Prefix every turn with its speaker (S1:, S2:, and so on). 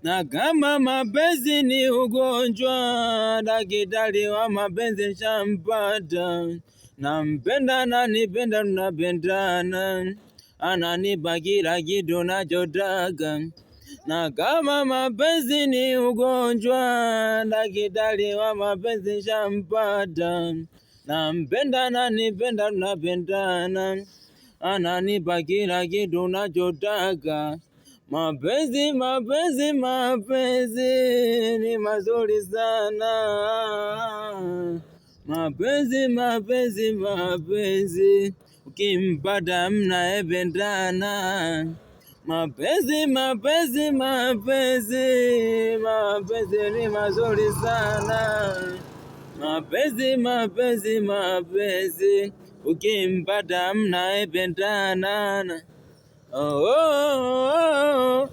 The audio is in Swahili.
S1: Na kama mapenzi ni ugonjwa, daktari wa mapenzi shampata. Nampenda ananipenda, tunapendana, ananipa kila kitu nachotaka. Na kama mapenzi ni ugonjwa, daktari wa mapenzi shampata. Nampenda ananipenda, tunapendana, ananipa kila kitu nachotaka. Mapenzi ni mazuri sana. Mapenzi ukimpata mnaependana. Mapenzi ni mazuri sana. Mapenzi ukimpata mnaependana. Oh.